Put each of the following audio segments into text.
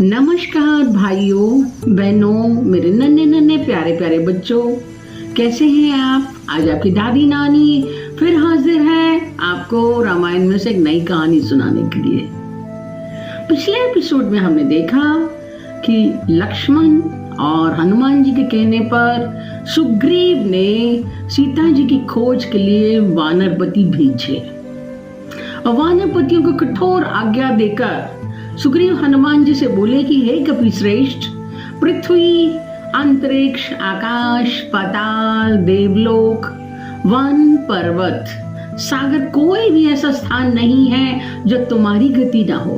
नमस्कार भाइयों बहनों, मेरे नन्हे नन्हे प्यारे प्यारे बच्चों, कैसे हैं आप। आज आपकी दादी नानी फिर हाजिर है आपको रामायण में से एक नई कहानी सुनाने के लिए। पिछले एपिसोड में हमने देखा कि लक्ष्मण और हनुमान जी के कहने पर सुग्रीव ने सीता जी की खोज के लिए वानरपति भेजे और वानरपतियों को कठोर आज्ञा देकर सुग्रीव हनुमान जी से बोले कि हे कपिश्रेष्ठ, पृथ्वी, अंतरिक्ष, आकाश, पाताल, देवलोक, वन, पर्वत, सागर, कोई भी ऐसा स्थान नहीं है जो तुम्हारी गति ना हो।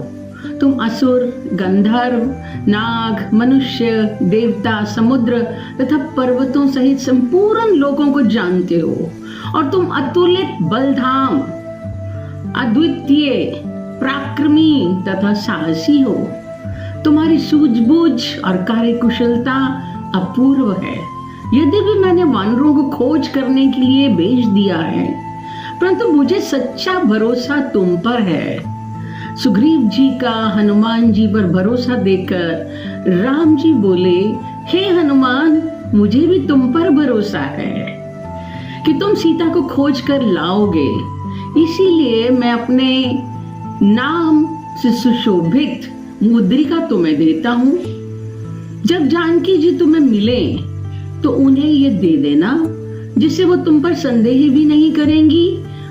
तुम असुर, गंधर्व, नाग, मनुष्य, देवता, समुद्र तथा पर्वतों सहित संपूर्ण लोगों को जानते हो और तुम अतुलित बलधाम, अद्वितीय, पराक्रमी तथा साहसी हो। तुम्हारी सूझबूझ और कार्यकुशलता अपूर्व है। यद्यपि मैंने वानरों को खोज करने के लिए भेज दिया है, परंतु मुझे सच्चा भरोसा तुम पर है। सुग्रीव जी का हनुमान जी पर भरोसा देखकर राम जी बोले, हे हनुमान, मुझे भी तुम पर भरोसा है कि तुम सीता को खोज कर लाओगे। इसीलिए मैं अपने नाम से सुशोभित मुद्रिका तुम्हें देता हूँ। जब जानकी जी तुम्हें मिले तो उन्हें ये दे देना, जिससे वो तुम पर संदेह भी नहीं करेंगी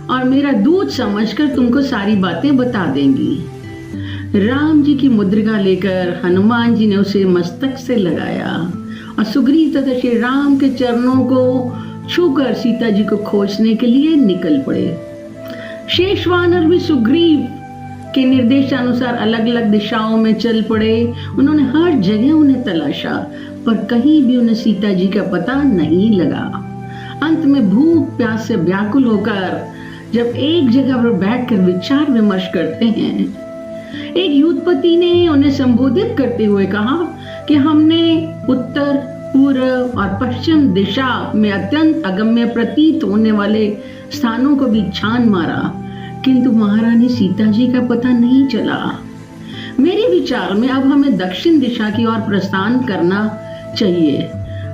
और मेरा दूत समझकर तुमको सारी बातें बता देंगी। राम जी की मुद्रिका लेकर हनुमान जी ने उसे मस्तक से लगाया और सुग्रीव तथा श्री राम के चरणों को छूकर सीता जी को खोजने के लिए निकल पड़े। शेष वानर भी सुग्रीव के निर्देशानुसार अलग अलग दिशाओं में चल पड़े। उन्होंने हर जगह उन्हें तलाशा, पर कहीं भी उन्हें सीता जी का पता नहीं लगा। अंत में भूख प्यास से व्याकुल होकर जब एक जगह पर बैठकर विचार विमर्श करते हैं, एक युद्धपति ने उन्हें संबोधित करते हुए कहा कि हमने उत्तर, पूर्व और पश्चिम दिशा में अत्यंत अगम्य प्रतीत होने वाले स्थानों को भी छान मारा, किंतु महारानी सीता जी का पता नहीं चला। मेरे विचार में अब हमें दक्षिण दिशा की ओर प्रस्थान करना चाहिए।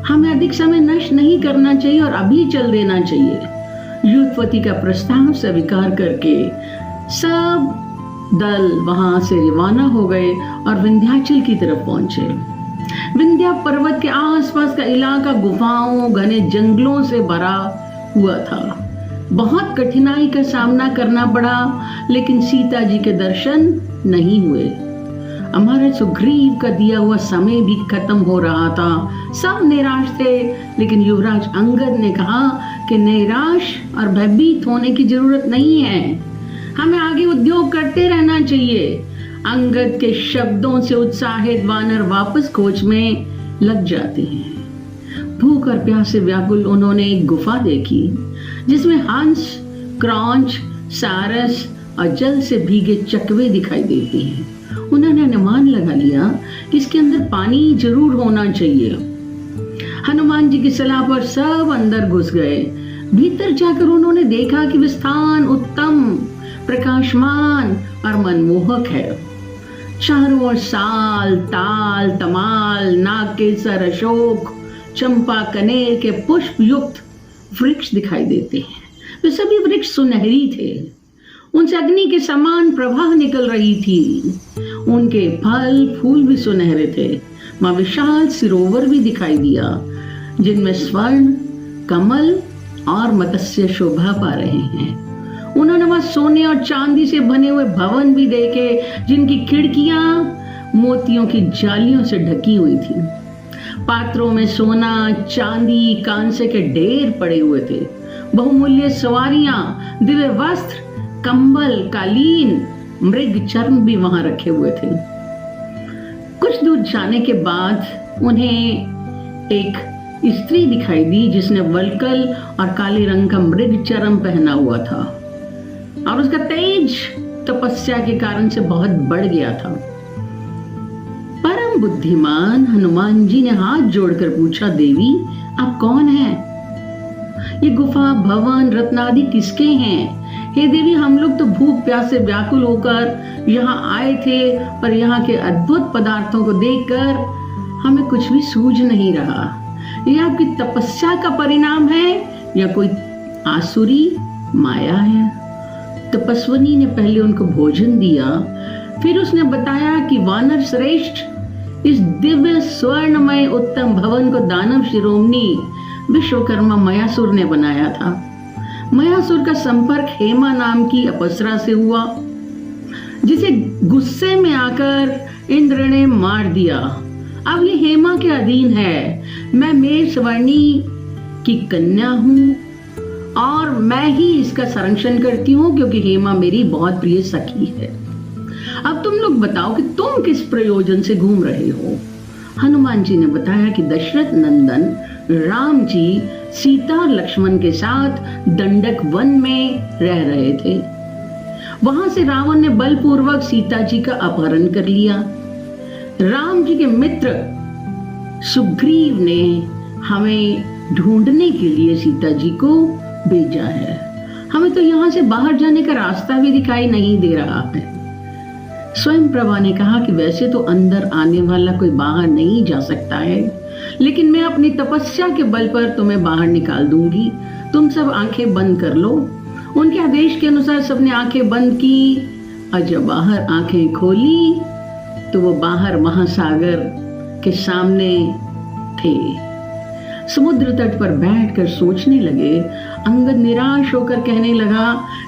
हमें अधिक समय नष्ट नहीं करना चाहिए और अभी चल देना चाहिए। युद्धपति का प्रस्ताव स्वीकार करके सब दल वहां से रवाना हो गए और विंध्याचल की तरफ पहुंचे। विंध्या पर्वत के आसपास का इलाका गुफाओं, घने जंगलों से भरा हुआ था। बहुत कठिनाई का सामना करना पड़ा, लेकिन सीता जी के दर्शन नहीं हुए। हमारे सुग्रीव का दिया हुआ समय भी खत्म हो रहा था। सब निराश थे, लेकिन युवराज अंगद ने कहा कि निराश और भयभीत होने की जरूरत नहीं है, हमें आगे उद्योग करते रहना चाहिए। अंगद के शब्दों से उत्साहित वानर वापस खोज में लग जाते हैं। भूख और प्यास से व्याकुल उन्होंने एक गुफा देखी, जिसमें हंस, क्रौंच, सारस और जल से भीगे चकवे दिखाई देते हैं। उन्होंने अनुमान लगा लिया कि इसके अंदर पानी जरूर होना चाहिए। हनुमान जी की सलाह पर सब अंदर घुस गए। भीतर जाकर उन्होंने देखा कि वह स्थान उत्तम, प्रकाशमान और मनमोहक है। चारों ओर साल, ताल, तमाल, नागकेसर, अशोक, चंपा, कनेर के पुष्प युक्त वृक्ष दिखाई देते हैं। वे सभी वृक्ष सुनहरी थे, उनसे अग्नि के समान प्रवाह निकल रही थी। उनके फल फूल भी सुनहरे थे। वहां विशाल सरोवर भी दिखाई दिया, जिनमें स्वर्ण, कमल और मत्स्य शोभा पा रहे हैं। उन्होंने वहां सोने और चांदी से बने हुए भवन भी देखे, जिनकी खिड़कियां मोतियों की जालियों से ढकी हुई थी। पात्रों में सोना, चांदी, कांसे के ढेर पड़े हुए थे। बहुमूल्य सवारियां, दिव्य वस्त्र, कंबल, कालीन, मृग चर्म भी वहां रखे हुए थे। कुछ दूर जाने के बाद उन्हें एक स्त्री दिखाई दी, जिसने वल्कल और काले रंग का मृग चर्म पहना हुआ था और उसका तेज तपस्या के कारण से बहुत बढ़ गया था। परम बुद्धिमान हनुमान जी ने हाथ जोड़कर पूछा, देवी आप कौन हैं? ये गुफा, भवन, रत्नादि किसके हैं? हे देवी, हम लोग तो भूख प्यास से व्याकुल होकर यहाँ आए थे, पर यहाँ के अद्भुत पदार्थों को देखकर हमें कुछ भी सूझ नहीं रहा। ये आपकी तपस्या का परिणाम है या कोई आसुरी माया है? तपस्विनी ने पहले उनको भोजन दिया, फिर उसने बताया कि वानर श्रेष्ठ, इस दिव्य स्वर्णमय उत्तम भवन को दानव शिरोमणि विश्वकर्मा मयासुर ने बनाया था। मयासुर का संपर्क हेमा नाम की अप्सरा से हुआ, जिसे गुस्से में आकर इंद्र ने मार दिया। अब ये हेमा के अधीन है। मैं मेषवर्णी की कन्या हूँ और मैं ही इसका संरक्षण करती हूँ, क्योंकि हेमा मेरी बहुत प्रिय सखी है। अब तुम लोग बताओ कि तुम किस प्रयोजन से घूम रहे हो? हनुमान जी ने बताया कि दशरथ नंदन राम जी सीता और लक्ष्मण के साथ दंडक वन में रह रहे थे। वहां से रावण ने बलपूर्वक सीता जी का अपहरण कर लिया। राम जी के मित्र सुग्रीव ने हमें ढूंढने के लिए सीता जी को भेजा है। हमें तो यहाँ से बाहर जाने का रास्ता भी दिखाई नहीं दे रहा है। स्वयं प्रभा ने कहा कि वैसे तो अंदर आने वाला कोई बाहर नहीं जा सकता है, लेकिन मैं अपनी तपस्या के बल पर तुम्हें बाहर निकाल दूंगी। तुम सब आंखें बंद कर लो। उनके आदेश के अनुसार सबने आंखें बंद की और जब बाहर आंखें खोली तो वो बाहर महासागर के सामने थे। समुद्र तट पर बैठकर सोचने लगे। अंगद निराश होकर कहने लगा,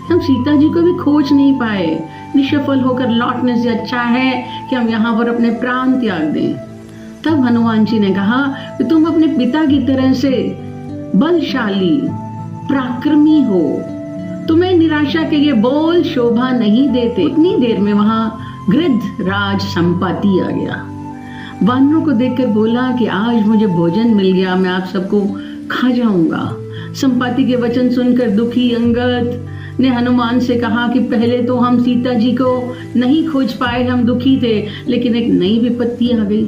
हम सीता जी को भी खोज नहीं पाए। निष्फल होकर लौटने से अच्छा है कि हम यहाँ पर अपने प्राण त्याग दें। तब हनुमान जी ने कहा कि तुम अपने पिता की तरह से बलशाली पराक्रमी हो, तुम्हें निराशा के ये बोल शोभा नहीं देते। उतनी देर में वहां गृद्धराज संपाति आ गया। वानरों को देखकर बोला कि आज मुझे भोजन मिल गया, मैं आप सबको खा जाऊंगा। संपाति के वचन सुनकर दुखी अंगद ने हनुमान से कहा कि पहले तो हम सीता जी को नहीं खोज पाए, हम दुखी थे, लेकिन एक नई विपत्ति आ गई।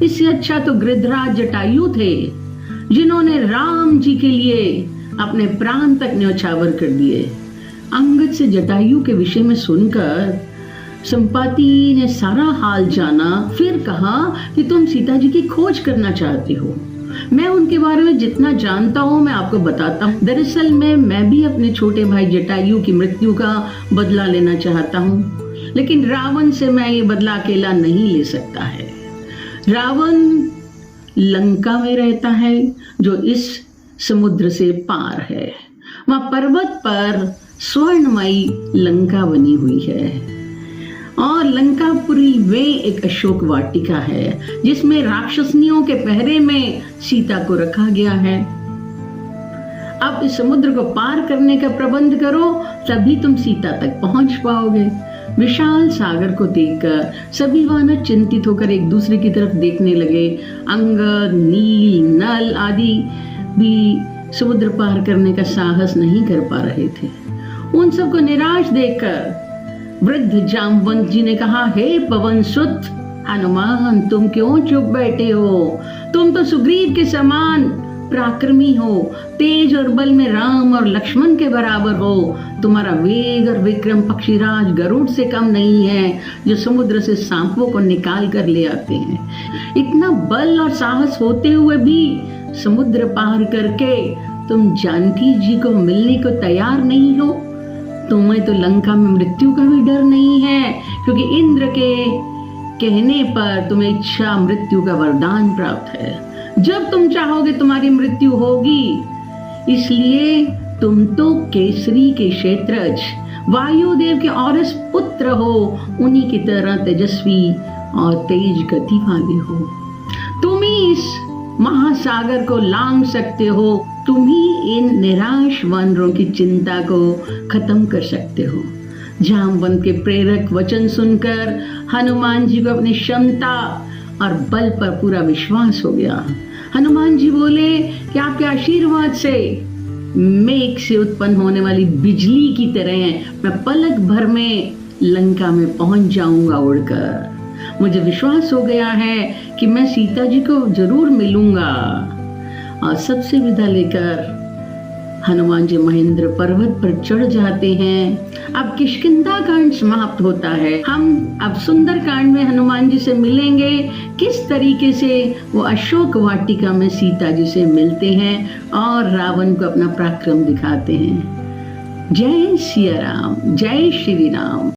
इससे अच्छा तो गृद्धराज जटायु थे, जिन्होंने राम जी के लिए अपने प्राण तक न्यौछावर कर दिए। अंगद से जटायु के विषय में सुनकर संपाति ने सारा हाल जाना। फिर कहा कि तुम सीता जी की खोज करना चाहते हो। मैं उनके बारे में जितना जानता हूँ मैं आपको बताता हूँ। दरअसल मैं भी अपने छोटे भाई जटायु की मृत्यु का बदला लेना चाहता हूँ, लेकिन रावण से मैं ये बदला अकेला नहीं ले सकता है। रावण लंका में रहता है, जो इस समुद्र से पार है। वहां पर्वत पर स्वर्णमयी लंका बनी हुई है और लंकापुरी में एक अशोक वाटिका है, जिसमें राक्षसनियों के पहरे में सीता को रखा गया है। अब इस समुद्र को पार करने का प्रबंध करो, तभी तुम सीता तक पहुंच पाओगे। विशाल सागर को देखकर सभी वानर चिंतित होकर एक दूसरे की तरफ देखने लगे। अंगद, नील, नल आदि भी समुद्र पार करने का साहस नहीं कर पा रहे थे। उन सबको निराश देखकर वृद्ध जामवंत जी ने कहा, हे पवन सुत हनुमान, तुम क्यों चुप बैठे हो? तुम तो सुग्रीव के समान पराक्रमी हो, तेज और बल में राम और लक्ष्मण के बराबर हो। तुम्हारा वेग और विक्रम पक्षीराज गरुड़ से कम नहीं है, जो समुद्र से सांपों को निकाल कर ले आते हैं। इतना बल और साहस होते हुए भी समुद्र पार करके तुम जानकी जी को मिलने को तैयार नहीं हो। तुम्हें तो लंका में मृत्यु का भी डर नहीं है, क्योंकि इंद्र के कहने पर तुम्हें इच्छा मृत्यु का वरदान प्राप्त है। जब तुम चाहोगे तुम्हारी मृत्यु होगी। इसलिए तुम तो केसरी के क्षेत्रज वायुदेव के औरस पुत्र हो, उन्हीं की तरह तेजस्वी और तेज गति वाले हो। तुम ही इस महासागर को लांघ सकते हो, तुम ही इन निराश वानरों की चिंता को खत्म कर सकते हो। जामवंत के प्रेरक वचन सुनकर हनुमान जी को अपनी क्षमता और बल पर पूरा विश्वास हो गया। हनुमान जी बोले कि आपके आशीर्वाद से मेघ से उत्पन्न होने वाली बिजली की तरह मैं पलक भर में लंका में पहुंच जाऊंगा उड़कर। मुझे विश्वास हो गया है कि मैं सीता जी को जरूर मिलूंगा। और सबसे विदा लेकर हनुमान जी महेंद्र पर्वत पर चढ़ जाते हैं। अब किष्किंधा कांड समाप्त होता है। हम अब सुंदर कांड में हनुमान जी से मिलेंगे, किस तरीके से वो अशोक वाटिका में सीता जी से मिलते हैं और रावण को अपना पराक्रम दिखाते हैं। जय सिया राम, जय श्री राम।